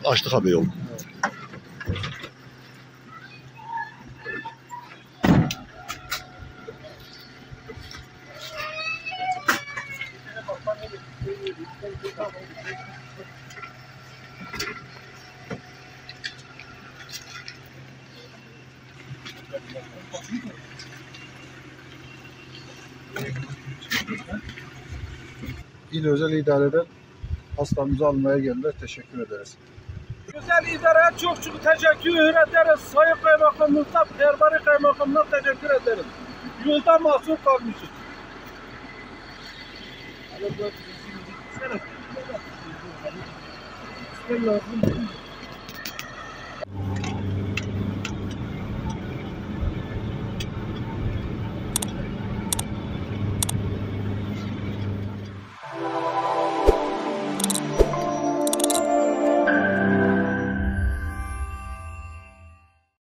Açtık abi yol. İl Özel İdare'den hastamızı almaya geldiler. Teşekkür ederiz. Güzel idareye çok çok teşekkür ederiz. Sayın Kaymakamımıza, Perbari Kaymakamına teşekkür ederiz. Yolda mahsur kalmışız. Bismillah.